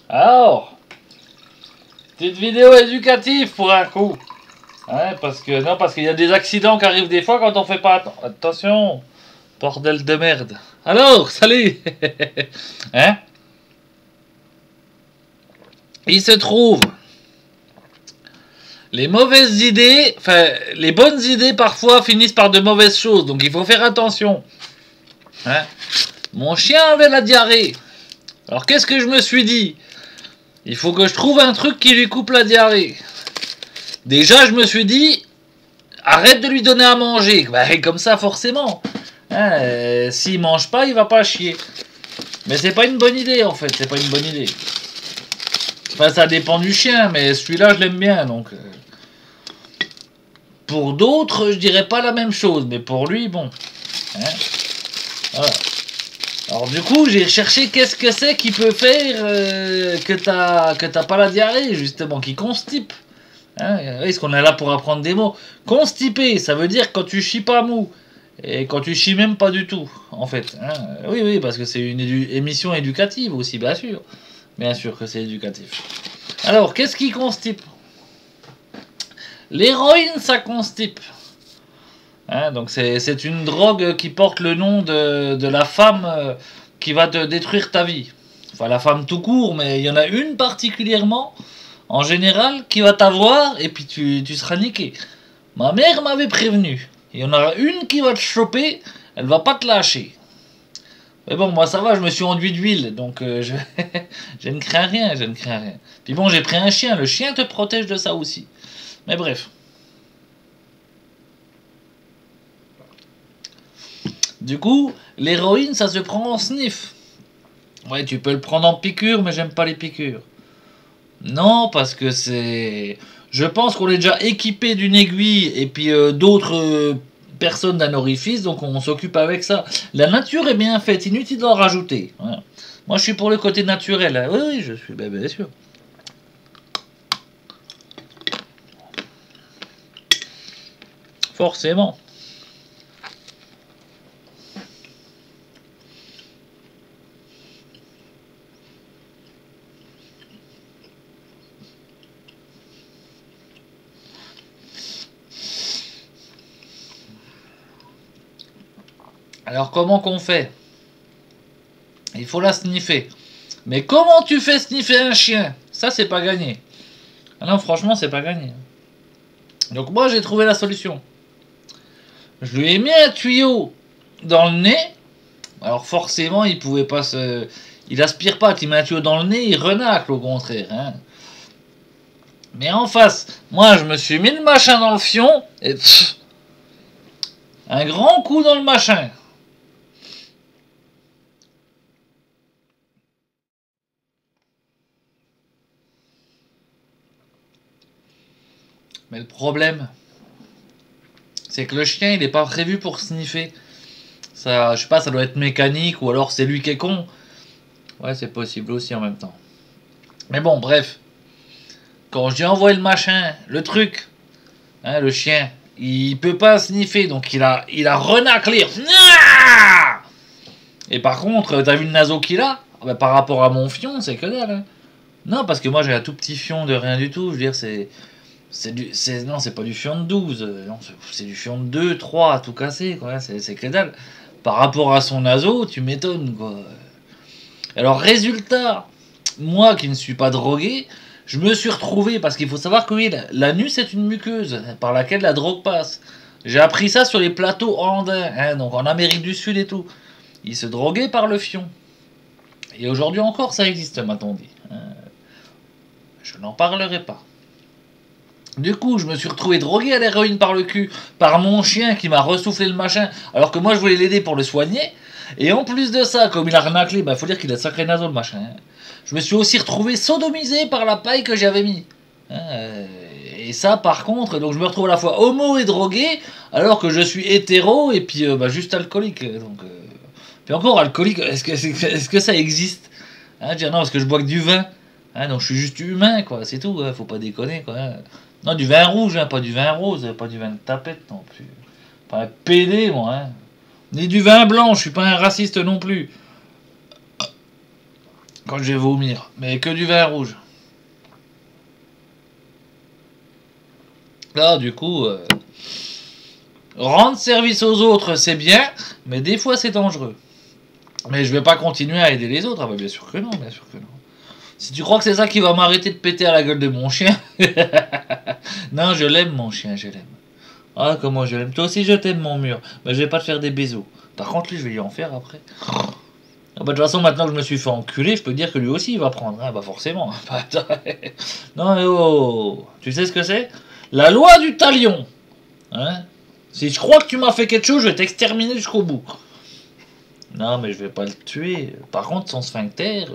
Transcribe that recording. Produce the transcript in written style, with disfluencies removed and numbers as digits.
Alors, petite vidéo éducative pour un coup. Ouais, parce qu'il y a des accidents qui arrivent des fois quand on fait pas attention. Bordel de merde. Alors, salut. Hein? Il se trouve, les mauvaises idées, enfin, les bonnes idées parfois finissent par de mauvaises choses, donc il faut faire attention. Hein? Mon chien avait la diarrhée. Alors qu'est-ce que je me suis dit? Il faut que je trouve un truc qui lui coupe la diarrhée. Déjà, je me suis dit, arrête de lui donner à manger. Bah, comme ça, forcément. Hein, s'il mange pas, il va pas chier. Mais c'est pas une bonne idée, en fait. C'est pas une bonne idée. Enfin, ça dépend du chien, mais celui-là, je l'aime bien, donc... Pour d'autres, je dirais pas la même chose, mais pour lui, bon. Hein, voilà. Alors du coup, j'ai cherché qu'est-ce que c'est qui peut faire que t'as pas la diarrhée, justement, qui constipe. Hein, est-ce qu'on est là pour apprendre des mots? Constipé, ça veut dire quand tu chies pas mou. Et quand tu chies même pas du tout, en fait. Hein. Oui, oui, parce que c'est une émission éducative aussi, bien sûr. Bien sûr que c'est éducatif. Alors, qu'est-ce qui constipe? L'héroïne, ça constipe. Hein, donc c'est une drogue qui porte le nom de la femme qui va te détruire ta vie. Enfin, la femme tout court, mais il y en a une particulièrement, en général, qui va t'avoir et puis tu seras niqué. Ma mère m'avait prévenu. Il y en aura une qui va te choper, elle va pas te lâcher. Mais bon, moi ça va, je me suis enduit d'huile, donc je ne crains rien, je ne crains rien. Puis bon, j'ai pris un chien, le chien te protège de ça aussi. Mais bref. Du coup, l'héroïne, ça se prend en sniff. Ouais, tu peux le prendre en piqûre, mais j'aime pas les piqûres. Non, parce que c'est... Je pense qu'on est déjà équipé d'une aiguille et puis d'autres personnes d'un orifice, donc on s'occupe avec ça. La nature est bien faite, inutile d'en rajouter. Ouais. Moi, je suis pour le côté naturel. Hein. Oui, oui, je suis, bien sûr. Forcément. Alors, comment qu'on fait? Il faut la sniffer. Mais comment tu fais sniffer un chien? Ça, c'est pas gagné. Ah non, franchement, c'est pas gagné. Donc moi, j'ai trouvé la solution. Je lui ai mis un tuyau dans le nez. Alors forcément, il pouvait pas se... Il aspire pas, tu mets un tuyau dans le nez, il renacle au contraire. Hein. Mais en face, moi, je me suis mis le machin dans le fion, et... un grand coup dans le machin. Mais le problème, c'est que le chien, il n'est pas prévu pour sniffer. Ça, je sais pas, ça doit être mécanique, ou alors c'est lui qui est con. Ouais, c'est possible aussi en même temps. Mais bon, bref. Quand je lui envoie le machin, le truc, hein, le chien, il peut pas sniffer, donc il a renaclé. Et par contre, t'as vu le naso qu'il a? Bah, par rapport à mon fion, c'est que dalle. Hein. Non, parce que moi j'ai un tout petit fion de rien du tout. Je veux dire, non, c'est pas du fion de 12. Non, c'est du fion de 2, 3, tout cassé, quoi. C'est que dalle. Par rapport à son naso, tu m'étonnes, quoi. Alors, résultat, moi qui ne suis pas drogué, je me suis retrouvé, parce qu'il faut savoir que oui, l'anus est une muqueuse par laquelle la drogue passe. J'ai appris ça sur les plateaux andins, hein, donc en Amérique du Sud et tout. Ils se droguaient par le fion. Et aujourd'hui encore, ça existe, m'a-t-on dit. Je n'en parlerai pas. Du coup, je me suis retrouvé drogué à l'héroïne par le cul, par mon chien qui m'a ressoufflé le machin, alors que moi je voulais l'aider pour le soigner. Et en plus de ça, comme il a renaclé, bah faut dire qu'il a sacré naso le machin. Hein. Je me suis aussi retrouvé sodomisé par la paille que j'avais mis. Hein, et ça, par contre, donc je me retrouve à la fois homo et drogué, alors que je suis hétéro et puis juste alcoolique. Donc, puis encore alcoolique, est-ce que ça existe? Hein, dire non, parce que je bois que du vin. Hein, donc je suis juste humain, quoi, c'est tout. Hein, faut pas déconner, quoi. Hein. Non, du vin rouge, hein, pas du vin rose, pas du vin de tapette non plus. Pas un PD, moi. Hein. Ni du vin blanc, je suis pas un raciste non plus. quand je vais vomir. Mais que du vin rouge. Là, du coup, rendre service aux autres, c'est bien, mais des fois, c'est dangereux. Mais je vais pas continuer à aider les autres. Ah bah bien sûr que non, bien sûr que non. Si tu crois que c'est ça qui va m'arrêter de péter à la gueule de mon chien... Non, je l'aime mon chien, je l'aime. Ah, comment je l'aime. Toi aussi, je t'aime mon mur. Mais je vais pas te faire des bisous. Par contre, lui, je vais lui en faire après. Ah bah, de toute façon, maintenant que je me suis fait enculer, je peux dire que lui aussi, il va prendre. Ah bah forcément. Non mais oh, tu sais ce que c'est? La loi du talion. Hein? Si je crois que tu m'as fait quelque chose, je vais t'exterminer jusqu'au bout. Non mais je vais pas le tuer. Par contre, son sphincter...